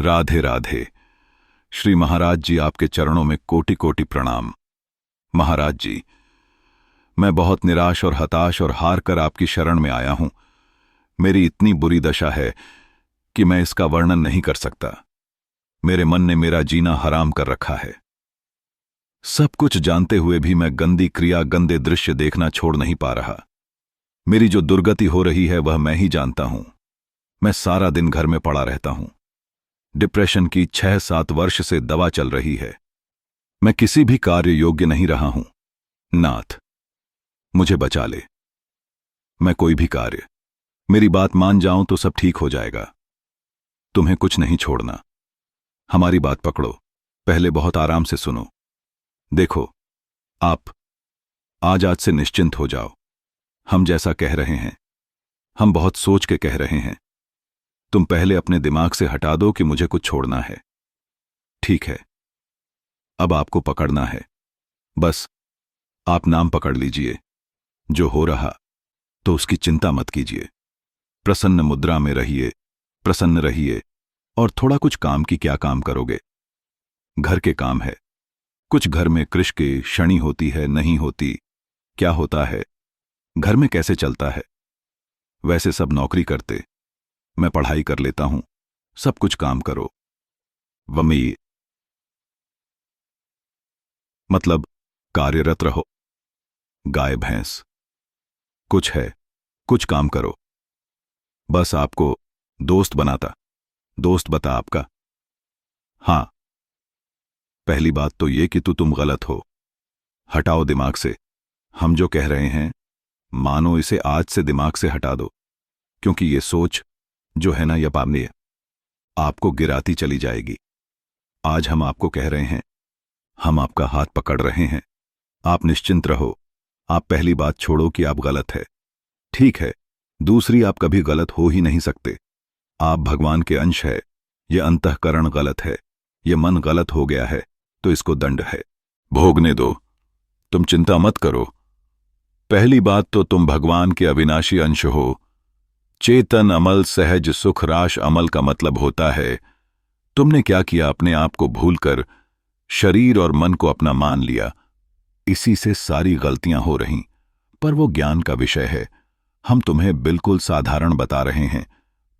राधे राधे। श्री महाराज जी, आपके चरणों में कोटि कोटि प्रणाम। महाराज जी, मैं बहुत निराश और हताश और हार कर आपकी शरण में आया हूं। मेरी इतनी बुरी दशा है कि मैं इसका वर्णन नहीं कर सकता। मेरे मन ने मेरा जीना हराम कर रखा है। सब कुछ जानते हुए भी मैं गंदी क्रिया, गंदे दृश्य देखना छोड़ नहीं पा रहा। मेरी जो दुर्गति हो रही है वह मैं ही जानता हूं। मैं सारा दिन घर में पड़ा रहता हूं। डिप्रेशन की 6-7 वर्ष से दवा चल रही है। मैं किसी भी कार्य योग्य नहीं रहा हूं। नाथ, मुझे बचा ले। मैं कोई भी कार्य, मेरी बात मान जाऊं तो सब ठीक हो जाएगा। तुम्हें कुछ नहीं छोड़ना। हमारी बात पकड़ो, पहले बहुत आराम से सुनो। देखो, आप आज से निश्चिंत हो जाओ। हम जैसा कह रहे हैं, हम बहुत सोच के कह रहे हैं। तुम पहले अपने दिमाग से हटा दो कि मुझे कुछ छोड़ना है। ठीक है, अब आपको पकड़ना है। बस आप नाम पकड़ लीजिए। जो हो रहा तो उसकी चिंता मत कीजिए। प्रसन्न मुद्रा में रहिए, प्रसन्न रहिए। और थोड़ा कुछ काम की क्या काम करोगे? घर के काम है। कुछ घर में कृष की शनि होती है, नहीं होती। क्या होता है घर में, कैसे चलता है? वैसे सब नौकरी करते, मैं पढ़ाई कर लेता हूं। सब कुछ काम करो। वमी मतलब कार्यरत रहो। गाय भैंस कुछ है, कुछ काम करो। बस आपको दोस्त बनाता। दोस्त बता आपका? हां, पहली बात तो ये कि तुम गलत हो। हटाओ दिमाग से। हम जो कह रहे हैं, मानो इसे आज से दिमाग से हटा दो। क्योंकि ये सोच जो है ना, यह पामनीय आपको गिराती चली जाएगी। आज हम आपको कह रहे हैं, हम आपका हाथ पकड़ रहे हैं। आप निश्चिंत रहो। आप पहली बात छोड़ो कि आप गलत है। ठीक है, दूसरी, आप कभी गलत हो ही नहीं सकते। आप भगवान के अंश है। यह अंतःकरण गलत है, यह मन गलत हो गया है, तो इसको दंड है। भोगने दो। तुम चिंता मत करो। पहली बात तो तुम भगवान के अविनाशी अंश हो। चेतन अमल सहज सुख राश अमल का मतलब होता है, तुमने क्या किया, अपने आप को भूलकर शरीर और मन को अपना मान लिया। इसी से सारी गलतियां हो रहीं। पर वो ज्ञान का विषय है। हम तुम्हें बिल्कुल साधारण बता रहे हैं।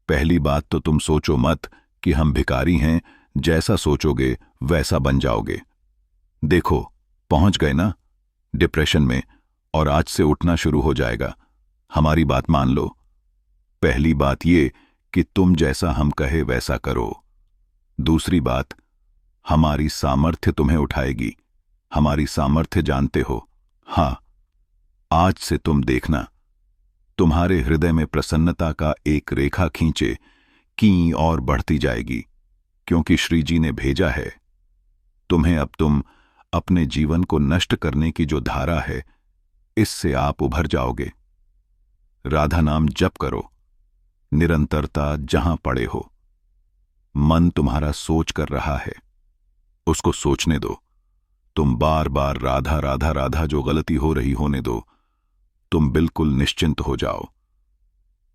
पहली बात तो तुम सोचो मत कि हम भिखारी हैं। जैसा सोचोगे वैसा बन जाओगे। देखो, पहुंच गए ना डिप्रेशन में, और आज से उठना शुरू हो जाएगा। हमारी बात मान लो। पहली बात ये कि तुम जैसा हम कहे वैसा करो। दूसरी बात, हमारी सामर्थ्य तुम्हें उठाएगी। हमारी सामर्थ्य जानते हो। हां, आज से तुम देखना, तुम्हारे हृदय में प्रसन्नता का एक रेखा खींचे की और बढ़ती जाएगी। क्योंकि श्री जी ने भेजा है तुम्हें। अब तुम अपने जीवन को नष्ट करने की जो धारा है, इससे आप उभर जाओगे। राधा नाम जप करो, निरंतरता जहां पड़े हो। मन तुम्हारा सोच कर रहा है, उसको सोचने दो। तुम बार बार राधा राधा राधा जो गलती हो रही होने दो। तुम बिल्कुल निश्चिंत हो जाओ।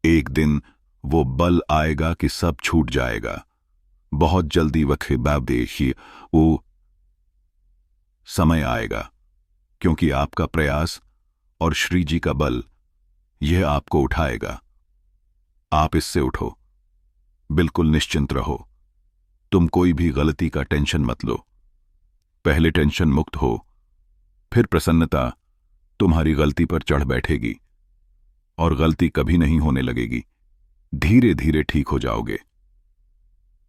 एक दिन वो बल आएगा कि सब छूट जाएगा। बहुत जल्दी देखिए, वो समय आएगा। क्योंकि आपका प्रयास और श्री जी का बल, यह आपको उठाएगा। आप इससे उठो, बिल्कुल निश्चिंत रहो। तुम कोई भी गलती का टेंशन मत लो। पहले टेंशन मुक्त हो, फिर प्रसन्नता तुम्हारी गलती पर चढ़ बैठेगी और गलती कभी नहीं होने लगेगी। धीरे धीरे ठीक हो जाओगे।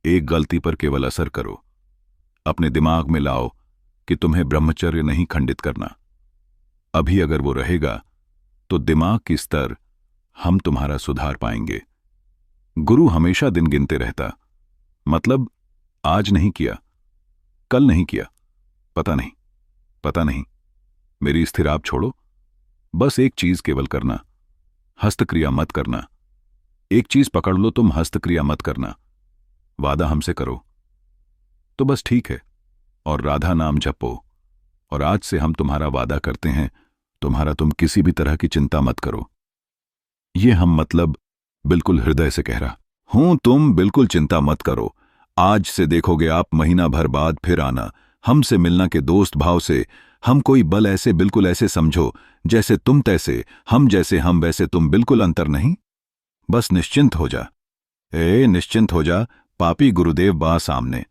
एक गलती पर केवल असर करो। अपने दिमाग में लाओ कि तुम्हें ब्रह्मचर्य नहीं खंडित करना। अभी अगर वो रहेगा तो दिमाग की स्तर हम तुम्हारा सुधार पाएंगे। गुरु हमेशा दिन गिनते रहता। मतलब आज नहीं किया, कल नहीं किया, पता नहीं, पता नहीं। मेरी स्थिर आप छोड़ो। बस एक चीज केवल करना, हस्तक्रिया मत करना। एक चीज पकड़ लो तुम, हस्तक्रिया मत करना। वादा हमसे करो तो बस ठीक है। और राधा नाम जपो। और आज से हम तुम्हारा वादा करते हैं, तुम किसी भी तरह की चिंता मत करो। ये हम मतलब बिल्कुल हृदय से कह रहा हूं। तुम बिल्कुल चिंता मत करो। आज से देखोगे आप, महीना भर बाद फिर आना हमसे मिलना के दोस्त भाव से। हम कोई बल ऐसे, बिल्कुल ऐसे समझो जैसे तुम तैसे, हम जैसे हम वैसे तुम, बिल्कुल अंतर नहीं। बस निश्चिंत हो जा। निश्चिंत हो जा, पापी गुरुदेव बा सामने।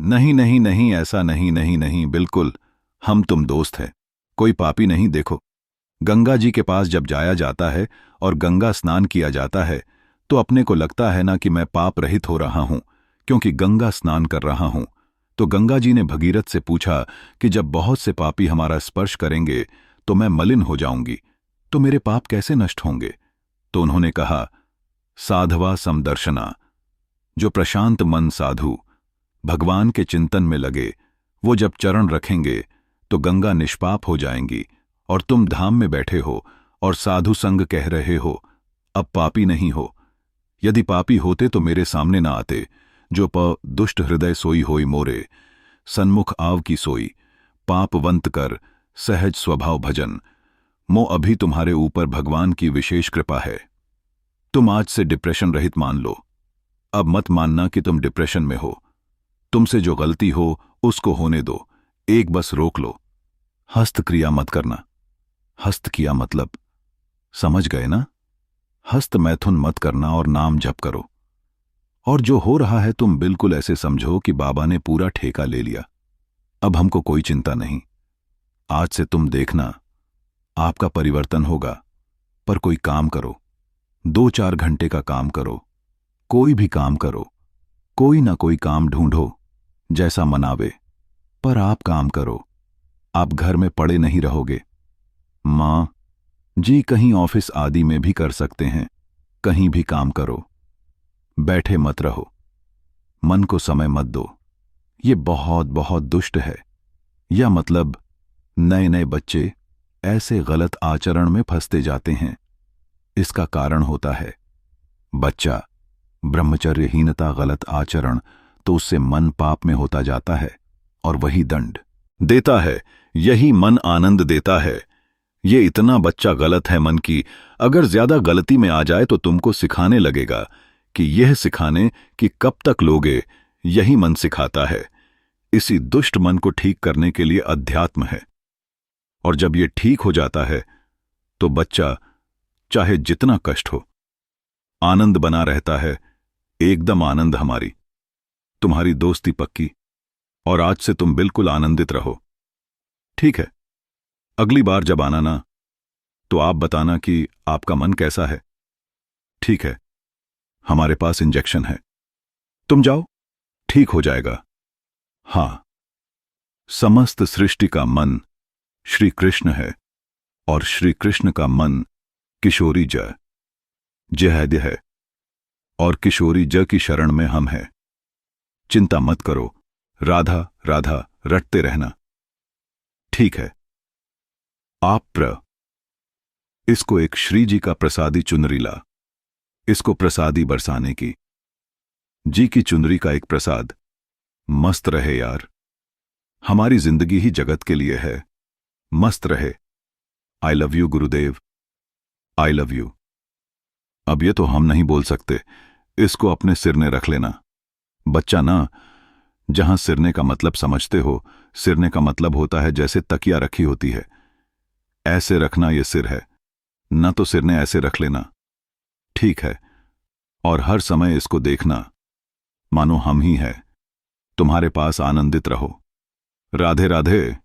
नहीं नहीं नहीं, ऐसा नहीं नहीं नहीं, बिल्कुल हम तुम दोस्त हैं, कोई पापी नहीं। देखो, गंगा जी के पास जब जाया जाता है और गंगा स्नान किया जाता है तो अपने को लगता है ना कि मैं पाप रहित हो रहा हूं, क्योंकि गंगा स्नान कर रहा हूं। तो गंगा जी ने भगीरथ से पूछा कि जब बहुत से पापी हमारा स्पर्श करेंगे तो मैं मलिन हो जाऊंगी, तो मेरे पाप कैसे नष्ट होंगे? तो उन्होंने कहा, साधवा समदर्शना। जो प्रशांत मन साधु भगवान के चिंतन में लगे, वो जब चरण रखेंगे तो गंगा निष्पाप हो जाएंगी। और तुम धाम में बैठे हो और साधु संग कह रहे हो, अब पापी नहीं हो। यदि पापी होते तो मेरे सामने ना आते। जो दुष्ट हृदय सोई होई मोरे, सन्मुख आव की सोई, पापवंत कर सहज स्वभाव भजन। मो अभी तुम्हारे ऊपर भगवान की विशेष कृपा है। तुम आज से डिप्रेशन रहित मान लो। अब मत मानना कि तुम डिप्रेशन में हो। तुमसे जो गलती हो उसको होने दो, एक बस रोक लो। हस्तक्रिया मत करना। हस्त किया मतलब समझ गए ना? हस्त मैथुन मत करना और नाम जप करो। और जो हो रहा है तुम बिल्कुल ऐसे समझो कि बाबा ने पूरा ठेका ले लिया। अब हमको कोई चिंता नहीं। आज से तुम देखना आपका परिवर्तन होगा। पर कोई काम करो, 2-4 घंटे का काम करो, कोई भी काम करो, कोई ना कोई काम ढूंढो जैसा मनावे, पर आप काम करो। आप घर में पड़े नहीं रहोगे। मां जी कहीं ऑफिस आदि में भी कर सकते हैं, कहीं भी काम करो, बैठे मत रहो, मन को समय मत दो। ये बहुत बहुत दुष्ट है। या मतलब नए नए बच्चे ऐसे गलत आचरण में फंसते जाते हैं। इसका कारण होता है बच्चा ब्रह्मचर्यहीनता, गलत आचरण, तो उससे मन पाप में होता जाता है और वही दंड देता है। यही मन आनंद देता है। ये इतना बच्चा गलत है मन की, अगर ज्यादा गलती में आ जाए तो तुमको सिखाने लगेगा कि यह सिखाने कि कब तक लोगे, यही मन सिखाता है। इसी दुष्ट मन को ठीक करने के लिए अध्यात्म है। और जब ये ठीक हो जाता है तो बच्चा चाहे जितना कष्ट हो, आनंद बना रहता है। एकदम आनंद। हमारी तुम्हारी दोस्ती पक्की, और आज से तुम बिल्कुल आनंदित रहो। ठीक है? अगली बार जब आना ना, तो आप बताना कि आपका मन कैसा है। ठीक है? हमारे पास इंजेक्शन है, तुम जाओ, ठीक हो जाएगा। हां, समस्त सृष्टि का मन श्री कृष्ण है और श्री कृष्ण का मन किशोरी जय है, और किशोरी ज की शरण में हम हैं। चिंता मत करो, राधा राधा रटते रहना। ठीक है? आप इसको एक श्री जी का प्रसादी चुनरी ला, इसको प्रसादी बरसाने की। जी की चुनरी का एक प्रसाद। मस्त रहे यार, हमारी जिंदगी ही जगत के लिए है। मस्त रहे। I love you Gurudev, I love you. अब ये तो हम नहीं बोल सकते, इसको अपने सिरने रख लेना। बच्चा ना, जहां सिरने का मतलब समझते हो, सिरने का मतलब होता है जैसे तकिया रखी होती है, ऐसे रखना ये सिर है, ना तो सिरने ऐसे रख लेना। ठीक है? और हर समय इसको देखना मानो हम ही हैं। तुम्हारे पास आनंदित रहो। राधे राधे।